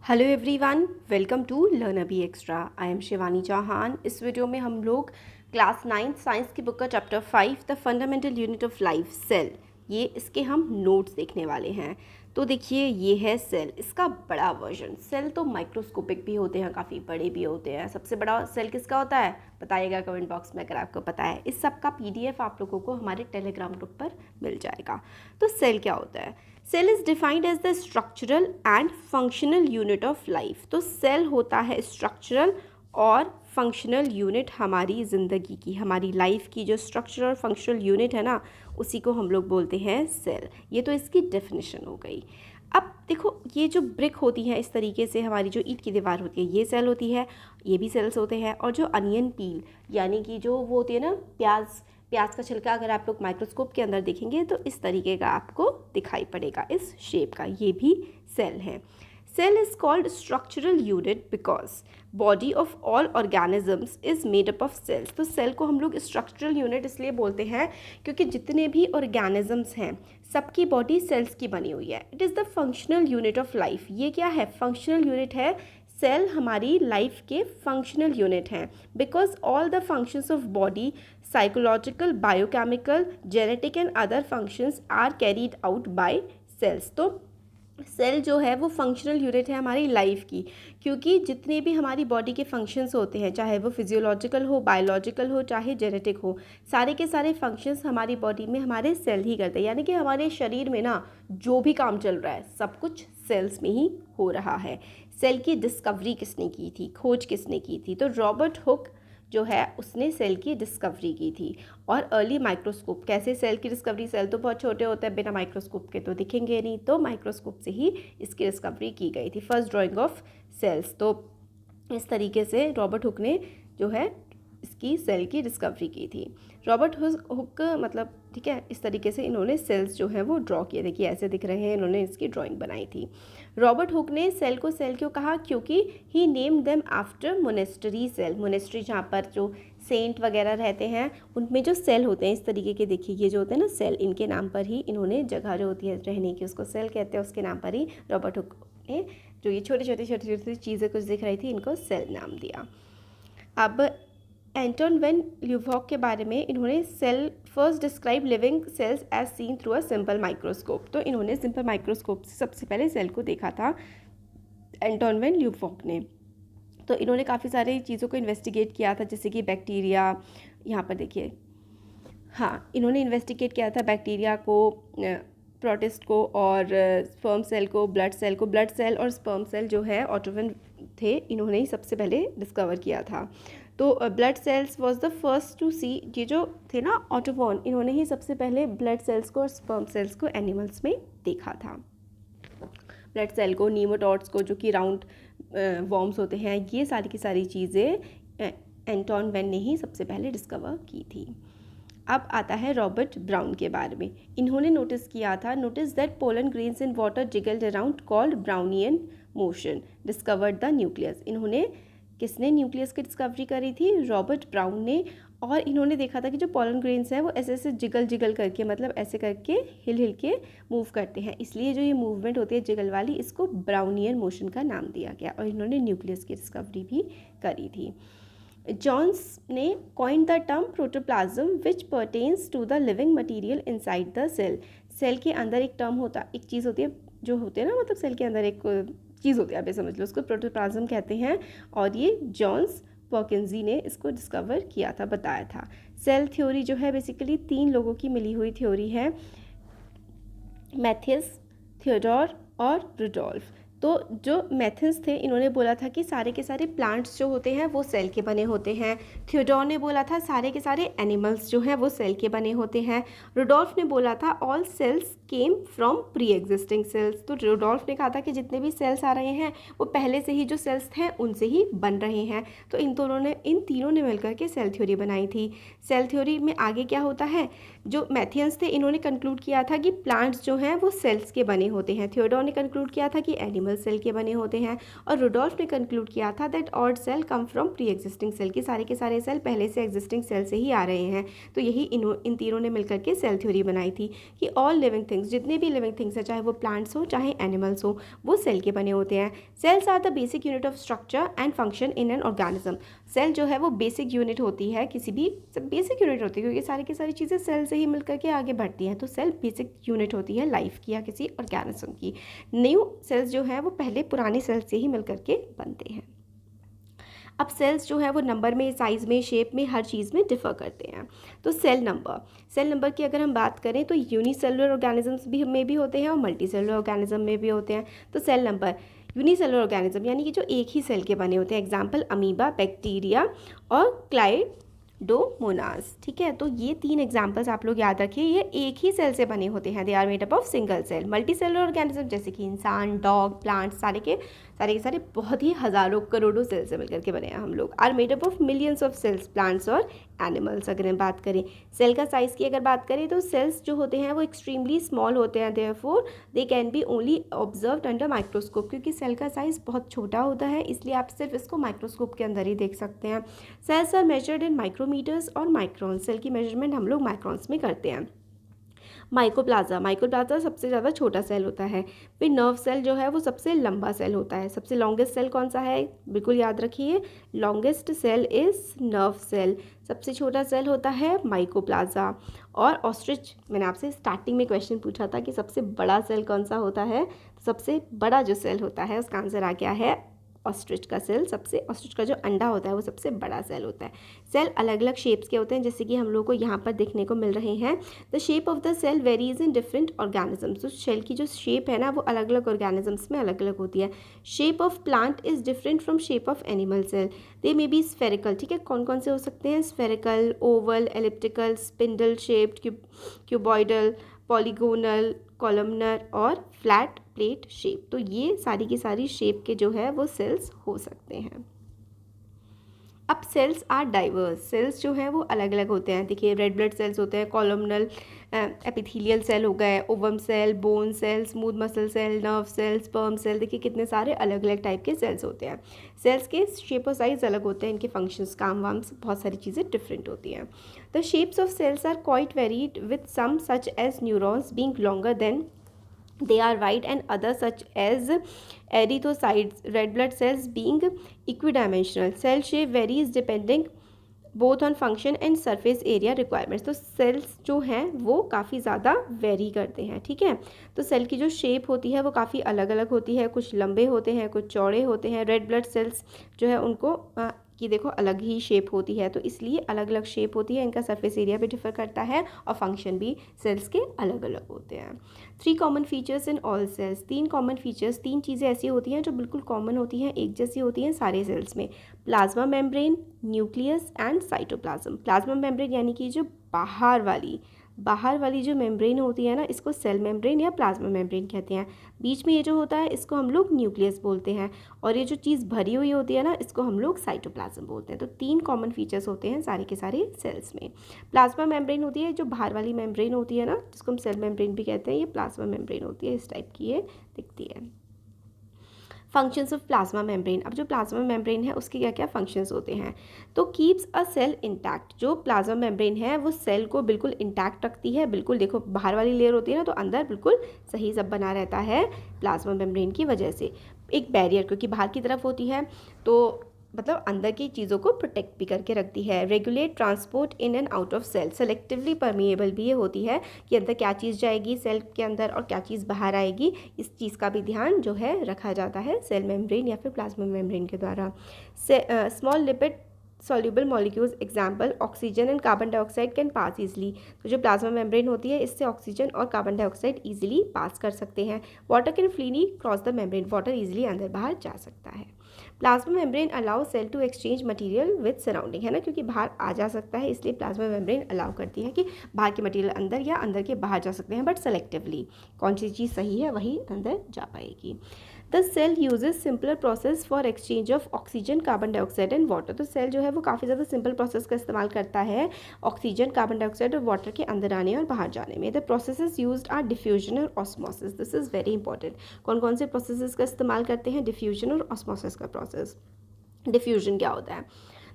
Hello everyone, welcome to learn अभी extra. I am Shivani Chauhan. इस video में हम लोग क्लास 9 साइंस की बुक का chapter 5 the fundamental unit of life cell, ये इसके हम नोट्स देखने वाले हैं। तो देखिए, ये है सेल, इसका बड़ा वर्जन। सेल तो माइक्रोस्कोपिक भी होते हैं, काफ़ी बड़े भी होते हैं। सबसे बड़ा सेल किसका होता है बताइएगा कमेंट बॉक्स में अगर आपको पता है। इस सब का PDF आप लोगों को हमारे टेलीग्राम ग्रुप पर मिल जाएगा। तो सेल क्या होता है? Cell is defined as the structural and functional unit of life. तो सेल होता है स्ट्रक्चरल और फंक्शनल यूनिट हमारी ज़िंदगी की, हमारी लाइफ की जो स्ट्रक्चरल और फंक्शनल यूनिट है ना, उसी को हम लोग बोलते हैं सेल। ये तो इसकी डेफिनेशन हो गई। अब देखो, ये जो ब्रिक होती है इस तरीके से, हमारी जो ईंट की दीवार होती है, ये सेल होती है, ये भी सेल्स होते हैं। और जो अनियन पील यानी कि जो वो होती है ना, प्याज का छिलका, अगर आप लोग माइक्रोस्कोप के अंदर देखेंगे तो इस तरीके का आपको दिखाई पड़ेगा, इस शेप का, ये भी सेल है। Cell is called structural unit because body of all organisms is made up of cells. तो सेल को हम लोग स्ट्रक्चरल यूनिट इसलिए बोलते हैं क्योंकि जितने भी ऑर्गेनिजम्स हैं सबकी बॉडी सेल्स की बनी हुई है। It is the functional unit of life. ये क्या है? फंक्शनल यूनिट है। सेल हमारी लाइफ के फंक्शनल यूनिट हैं because all the functions of body, psychological, biochemical, genetic and other functions are carried out by cells. तो सेल जो है वो फंक्शनल यूनिट है हमारी लाइफ की, क्योंकि जितने भी हमारी बॉडी के फंक्शंस होते हैं, चाहे वो फिजियोलॉजिकल हो, बायोलॉजिकल हो, चाहे जेनेटिक हो, सारे के सारे फंक्शंस हमारी बॉडी में हमारे सेल ही करते हैं। यानी कि हमारे शरीर में ना जो भी काम चल रहा है सब कुछ सेल्स में ही हो रहा है। सेल की डिस्कवरी किसने की थी, खोज किसने की थी? तो रॉबर्ट हुक जो है उसने सेल की डिस्कवरी की थी। और अर्ली माइक्रोस्कोप, कैसे सेल की डिस्कवरी? सेल तो बहुत छोटे होते हैं, बिना माइक्रोस्कोप के तो दिखेंगे नहीं, तो माइक्रोस्कोप से ही इसकी डिस्कवरी की गई थी। First drawing of cells. तो इस तरीके से रॉबर्ट हुक ने जो है इसकी सेल की डिस्कवरी की थी। रॉबर्ट हुक मतलब, ठीक है, इस तरीके से इन्होंने सेल्स जो हैं वो ड्रॉ किए। देखिए ऐसे दिख रहे हैं, इन्होंने इसकी ड्राइंग बनाई थी। रॉबर्ट हुक ने सेल को सेल क्यों कहा? क्योंकि he name them after monastery cell. Monastery जहाँ पर जो सेंट वगैरह रहते हैं उनमें जो सेल होते हैं इस तरीके के, देखिए ये जो होते हैं ना सेल, इनके नाम पर ही इन्होंने जगह जो होती है रहने की, उसको सेल कहते हैं, उसके नाम पर ही रॉबर्ट हुक ने जो ये छोटी छोटी चीज़ें कुछ दिख रही थी इनको सेल नाम दिया। अब एंटोन वेन ल्यूवॉक के बारे में, इन्होंने cell first describe living cells as seen through a simple microscope. तो इन्होंने सिंपल माइक्रोस्कोप से सबसे पहले सेल को देखा था एंटोन वेन ल्यूवॉक ने। तो इन्होंने काफ़ी सारी चीज़ों को इन्वेस्टिगेट किया था, जैसे कि बैक्टीरिया, यहाँ पर देखिए, हाँ, इन्होंने इन्वेस्टिगेट किया था बैक्टीरिया को, प्रोटिस्ट को, और स्पर्म सेल को, ब्लड सेल को। ब्लड सेल और स्पर्म सेल जो है ऑटोवन थे, इन्होंने ही सबसे पहले डिस्कवर किया था। तो blood cells was the first to see, ये जो थे ना ऑटोवन, इन्होंने ही सबसे पहले ब्लड सेल्स को और स्पर्म सेल्स को एनिमल्स में देखा था। ब्लड सेल को, नीमोटॉड्स को, जो कि राउंड वॉर्म्स होते हैं, ये सारी की सारी चीज़ें एंटोन वेन ने ही सबसे पहले डिस्कवर की थी। अब आता है रॉबर्ट ब्राउन के बारे में। इन्होंने नोटिस किया था, notice that pollen grains in water जिगल्ड around, called Brownian motion, discovered the nucleus. इन्होंने, किसने न्यूक्लियस की डिस्कवरी करी थी? रॉबर्ट ब्राउन ने। और इन्होंने देखा था कि जो पोलन ग्रेन्स हैं वो ऐसे ऐसे जिगल करके, मतलब ऐसे करके हिल के मूव करते हैं, इसलिए जो ये मूवमेंट होती है जिगल वाली, इसको ब्राउनियन मोशन का नाम दिया गया। और इन्होंने न्यूक्लियस की डिस्कवरी भी करी थी। जॉन्स ने coined the term protoplasm which pertains to the living material inside the cell. Cell के अंदर एक टर्म होता, एक चीज़ होती है जो होती है ना, मतलब सेल के अंदर एक चीज़ होती है, आप ये समझ लो, उसको प्रोटोप्लाज्म कहते हैं। और ये जॉन्स पर्किंजी ने इसको डिस्कवर किया था, बताया था। सेल थ्योरी जो है बेसिकली 3 लोगों की मिली हुई थ्योरी है, मैथियस, थियोडोर और रुडोल्फ। तो जो मैथियस थे, इन्होंने बोला था कि सारे के सारे प्लांट्स जो होते हैं वो सेल के बने होते हैं। थियोडोर ने बोला था सारे के सारे एनिमल्स जो हैं वो सेल के बने होते हैं। रुडोल्फ ने बोला था all cells came from pre existing cells. तो रुडोल्फ ने कहा था कि जितने भी सेल्स आ रहे हैं वो पहले से ही जो सेल्स हैं उनसे ही बन रहे हैं। तो इन तीनों ने मिलकर के सेल थ्योरी बनाई थी। सेल थ्योरी में आगे क्या होता है, जो मैथियस थे इन्होंने कंक्लूड किया था कि प्लांट्स जो हैं वो सेल्स के बने होते हैं। थियोडोर ने कंक्लूड किया था कि एनिमल एनिमल सेल के बने होते हैं। और रुडोल्फ ने कंक्लूड किया था that all cell come from pre existing cell, के सारे सेल पहले से एग्जिस्टिंग सेल से ही आ रहे हैं। तो यही इन तीनों ने मिलकर के सेल थ्योरी बनाई थी कि ऑल लिविंग थिंग्स, जितने भी लिविंग थिंग्स हैं, चाहे वो प्लांट्स हो चाहे एनिमल्स हो, वो सेल के बने होते हैं। Cells are the basic unit of structure and function in an organism. Cell जो है वो बेसिक यूनिट होती है, किसी भी बेसिक यूनिट होती है, क्योंकि सारी की सारी चीज़ें सेल से ही मिलकर के आगे बढ़ती हैं। तो सेल बेसिक यूनिट होती है लाइफ की या किसी ऑर्गेनिज्म की। न्यू सेल्स जो है वो पहले पुरानी सेल्स से ही मिलकर के बनते हैं। अब सेल्स जो है वो नंबर में, साइज़ में, शेप में, हर चीज़ में डिफ़र करते हैं। तो सेल नंबर की अगर हम बात करें तो यूनिसेलुलर ऑर्गेनिजम्स में भी होते हैं और मल्टी सेलुलर ऑर्गेनिज्म में भी होते हैं। तो सेल नंबर, यूनिसेलुलर ऑर्गेनिज्म यानी कि जो एक ही सेल के बने होते हैं, एग्जाम्पल अमीबा, बैक्टीरिया और क्लाइडोमोनास। ठीक है, तो ये 3 एग्जाम्पल्स आप लोग याद रखिए, ये एक ही सेल से बने होते हैं। They are made up of single cell. Multi cellular organism जैसे कि इंसान, डॉग, प्लांट्स, सारे के सारे बहुत ही हज़ारों करोड़ों सेल से मिलकर के बने हैं हम लोग। Are made up of millions of cells, plants और एनिमल्स। अगर हम बात करें सेल का साइज़ की, अगर बात करें तो सेल्स जो होते हैं वो एक्सट्रीमली स्मॉल होते हैं, therefore they can be only observed under microscope. क्योंकि सेल का साइज़ बहुत छोटा होता है, इसलिए आप सिर्फ इसको माइक्रोस्कोप के अंदर ही देख सकते हैं। Cells are measured in micrometres और माइक्रोन। सेल की मेजरमेंट हम लोग माइक्रोन्स में करते हैं। माइक्रोप्लाज्मा सबसे ज़्यादा छोटा सेल होता है। फिर नर्व सेल जो है वो सबसे लंबा सेल होता है। सबसे लॉन्गेस्ट सेल कौन सा है, बिल्कुल याद रखिए, longest cell is nerve cell. सबसे छोटा सेल होता है माइकोप्लाज्मा। और ऑस्ट्रिच, मैंने आपसे स्टार्टिंग में क्वेश्चन पूछा था कि सबसे बड़ा सेल कौन सा होता है, सबसे बड़ा जो सेल होता है उसका आंसर आ गया है ऑस्ट्रिच का सेल। ऑस्ट्रिच का जो अंडा होता है वो सबसे बड़ा सेल होता है। सेल अलग अलग शेप्स के होते हैं, जैसे कि हम लोग को यहाँ पर देखने को मिल रहे हैं। The shape of the cell varies in different organisms. तो सेल की जो शेप है ना वो अलग अलग ऑर्गेनिजम्स में अलग अलग होती है। Shape of plant is different from shape of animal cell. They may be spherical. ठीक है, कौन कौन से हो सकते हैं, spherical, oval, elliptical, spindle shaped, cuboidal, polygonal, columnar और फ्लैट प्लेट शेप। तो ये सारी की सारी शेप के जो है वो सेल्स हो सकते हैं। अब सेल्स आर डाइवर्स। सेल्स जो हैं वो अलग अलग होते हैं। देखिए, रेड ब्लड सेल्स होते हैं, कॉलमनल एपिथेलियल सेल हो गए, ovum cell, bone cell, smooth muscle cell, nerve cell, sperm cell. देखिए कितने सारे अलग अलग टाइप के सेल्स होते हैं। सेल्स के शेप और साइज अलग होते हैं, इनके फंक्शंस, काम वाम से बहुत सारी चीज़ें डिफरेंट होती हैं। The shapes of cells are quite varied with some such as neurons being longer than they are white and others such as erythrocytes, red blood cells being equidimensional. Cell shape varies depending both on function and surface area requirements. तो sales जो हैं वो काफ़ी ज़्यादा very करते हैं। ठीक है, तो सेल की जो शेप होती है वो काफ़ी अलग अलग होती है, कुछ लंबे होते हैं, कुछ चौड़े होते हैं। रेड ब्लड सेल्स जो है उनको कि देखो अलग ही शेप होती है, तो इसलिए अलग अलग शेप होती है, इनका सरफेस एरिया भी डिफर करता है और फंक्शन भी सेल्स के अलग अलग होते हैं। 3 common features in all cells. 3 common features, 3 चीज़ें ऐसी होती हैं जो बिल्कुल कॉमन होती हैं, एक जैसी होती हैं सारे सेल्स में। Plasma membrane, nucleus and cytoplasm. Plasma membrane यानी कि जो बाहर वाली जो मेम्ब्रेन होती है ना, इसको सेल मेम्ब्रेन या प्लाज्मा मेम्ब्रेन कहते हैं। बीच में ये जो होता है इसको हम लोग न्यूक्लियस बोलते हैं, और ये जो चीज़ भरी हुई होती है ना इसको हम लोग साइटोप्लाज्म बोलते हैं। तो 3 कॉमन फीचर्स होते हैं सारे के सारे सेल्स में। प्लाज्मा मेम्ब्रेन होती है जो बाहर वाली मेम्ब्रेन होती है ना, जिसको हम सेल मेम्ब्रेन भी कहते हैं, ये प्लाज्मा मेम्ब्रेन होती है, इस टाइप की ये दिखती है। Functions of plasma membrane. अब जो प्लाज्मा मेम्ब्रेन है उसके क्या क्या फंक्शंस होते हैं, तो कीप्स अ सेल इंटैक्ट। जो प्लाज्मा मेम्ब्रेन है वो सेल को बिल्कुल इंटैक्ट रखती है। बिल्कुल देखो, बाहर वाली लेयर होती है ना, तो अंदर बिल्कुल सही सब बना रहता है प्लाज्मा मेम्ब्रेन की वजह से। एक बैरियर, क्योंकि बाहर की तरफ होती है तो मतलब अंदर की चीज़ों को प्रोटेक्ट भी करके रखती है। Regulate transport in and out of cell. Selectively permeable भी ये होती है कि अंदर क्या चीज़ जाएगी सेल के अंदर और क्या चीज़ बाहर आएगी, इस चीज़ का भी ध्यान जो है रखा जाता है सेल मेम्ब्रेन या फिर प्लाज्मा मेम्ब्रेन के द्वारा। Small lipid soluble molecules, example oxygen and carbon dioxide can pass easily. तो जो प्लाज्मा मेम्ब्रेन होती है इससे ऑक्सीजन और कार्बन डाइऑक्साइड ईजिली पास कर सकते हैं। Water can freely cross the membrane. Water easily अंदर बाहर जा सकता है। Plasma membrane allow cell to exchange material with surrounding, है ना, क्योंकि बाहर आ जा सकता है इसलिए प्लाज्मा मेम्ब्रेन अलाउ करती है कि बाहर के मटेरियल अंदर या अंदर के बाहर जा सकते हैं, बट सेलेक्टिवली कौन सी चीज़ सही है वही अंदर जा पाएगी। The cell uses simpler process for exchange of oxygen, carbon dioxide and water. तो सेल जो है वो काफ़ी ज़्यादा सिंपल प्रोसेस का इस्तेमाल करता है ऑक्सीजन, कार्बन डाइऑक्साइड और वाटर के अंदर आने और बाहर जाने में। The processes used are diffusion और osmosis. This is very important. कौन कौन से प्रोसेसेस का इस्तेमाल करते हैं? डिफ्यूजन और ऑस्मोसिस का प्रोसेस। डिफ्यूजन क्या होता है?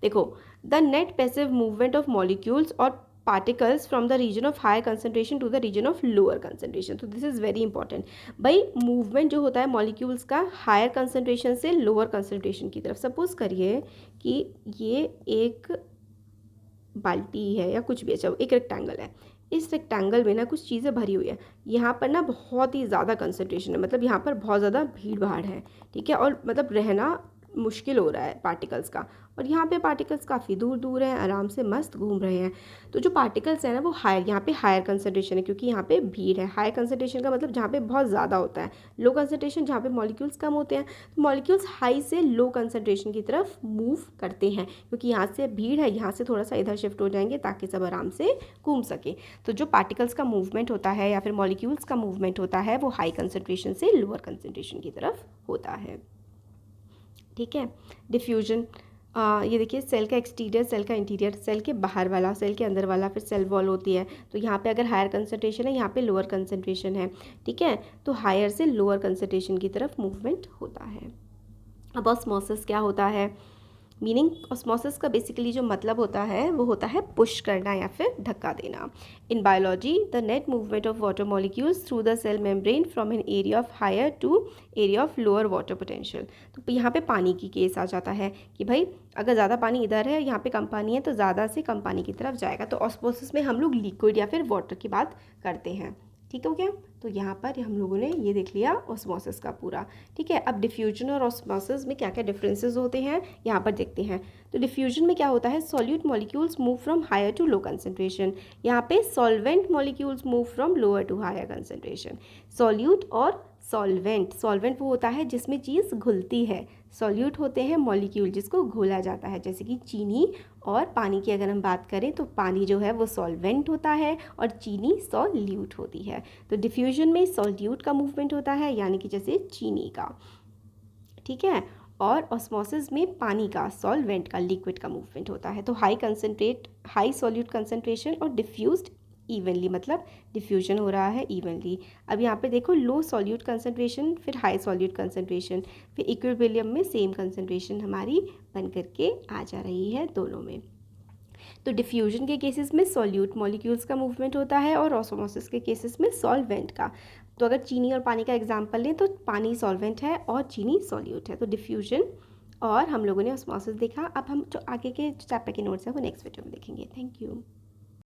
देखो, the net passive movement of molecules और particles from the region of higher concentration to the region of lower concentration। तो दिस इज़ वेरी इंपॉर्टेंट। भाई मूवमेंट जो होता है मॉलिक्यूल्स का हायर कंसनट्रेशन से लोअर कंसनट्रेशन की तरफ। सपोज करिए कि ये एक बाल्टी है या कुछ भी, अच्छा एक रेक्टेंगल है, इस रेक्टेंगल में ना कुछ चीज़ें भरी हुई है, यहाँ पर ना बहुत ही ज़्यादा कंसनट्रेशन है, मतलब यहाँ पर बहुत ज़्यादा भीड़ भाड़ है, ठीक है, और मतलब रहना मुश्किल हो रहा है पार्टिकल्स का, और यहाँ पे पार्टिकल्स काफ़ी दूर दूर हैं, आराम से मस्त घूम रहे हैं। तो जो पार्टिकल्स हैं ना वो हायर, यहाँ पे हायर कंसनट्रेशन है क्योंकि यहाँ पे भीड़ है। हायर कंसनट्रेशन का मतलब जहाँ पे बहुत ज़्यादा होता है, लो कंसनट्रेशन जहाँ पे मॉलिक्यूल्स कम होते हैं। तो मॉलिक्यूल्स हाई से लो कंसनट्रेशन की तरफ मूव करते हैं क्योंकि यहाँ से भीड़ है, यहाँ से थोड़ा सा इधर शिफ्ट हो जाएंगे ताकि सब आराम से घूम सके। तो जो पार्टिकल्स का मूवमेंट होता है या फिर मॉलिक्यूल्स का मूवमेंट होता है वो हाई कंसनट्रेशन से लोअर कंसनट्रेशन की तरफ होता है, ठीक है। डिफ्यूजन, ये देखिए सेल का एक्सटीरियर, सेल का इंटीरियर, सेल के बाहर वाला, सेल के अंदर वाला, फिर सेल वॉल होती है। तो यहाँ पे अगर हायर कंसनट्रेशन है, यहाँ पे लोअर कंसनट्रेशन है, ठीक है। तो हायर से लोअर कंसनट्रेशन की तरफ मूवमेंट होता है। अब ऑस्मोसिस क्या होता है? मीनिंग ऑस्मोसिस का बेसिकली जो मतलब होता है वो होता है पुश करना या फिर धक्का देना। In biology the net movement of water molecules through the cell membrane from an area of higher to area of lower water potential. तो यहाँ पे पानी की केस आ जाता है कि भाई अगर ज़्यादा पानी इधर है, यहाँ पे कम पानी है, तो ज़्यादा से कम पानी की तरफ जाएगा। तो ऑस्मोसिस में हम लोग लिक्विड या फिर वाटर की बात करते हैं, ठीक हो गया। तो यहाँ पर हम लोगों ने ये देख लिया ऑस्मोसिस का पूरा, ठीक है। अब डिफ्यूजन और ऑस्मोसिस में क्या क्या डिफरेंसेस होते हैं यहाँ पर देखते हैं। तो डिफ्यूजन में क्या होता है? Solute molecules move from higher to low concentration. यहाँ पे solvent molecules move from lower to higher concentration. Solute और सॉल्वेंट, सॉल्वेंट वो होता है जिसमें चीज़ घुलती है, सॉल्यूट होते हैं मॉलिक्यूल जिसको घोला जाता है, जैसे कि चीनी और पानी की अगर हम बात करें तो पानी जो है वो सॉल्वेंट होता है और चीनी सॉल्यूट होती है। तो डिफ्यूजन में सॉल्यूट का मूवमेंट होता है यानी कि जैसे चीनी का, ठीक है। और ऑस्मोसिस में पानी का, सॉल्वेंट का, लिक्विड का मूवमेंट होता है। तो हाई सॉल्यूट कंसनट्रेशन और डिफ्यूज्ड इवनली, मतलब डिफ्यूजन हो रहा है इवनली। अब यहाँ पे देखो लो सॉल्यूट कंसनट्रेशन, फिर हाई सॉल्यूट कंसनट्रेशन, फिर इक्विलिब्रियम में सेम कंसनट्रेशन हमारी बन करके आ जा रही है दोनों में। तो डिफ्यूजन के केसेस में सॉल्यूट मॉलिक्यूल्स का मूवमेंट होता है और ऑस्मोसिस के केसेस में सॉल्वेंट का। तो अगर चीनी और पानी का एग्जांपल लें तो पानी सॉल्वेंट है और चीनी सॉल्यूट है। तो डिफ्यूजन और हम लोगों ने ऑस्मोसिस देखा। अब हम जो आगे के चैप्टर के नोट्स हैं वो नेक्स्ट वीडियो में देखेंगे। Thank you.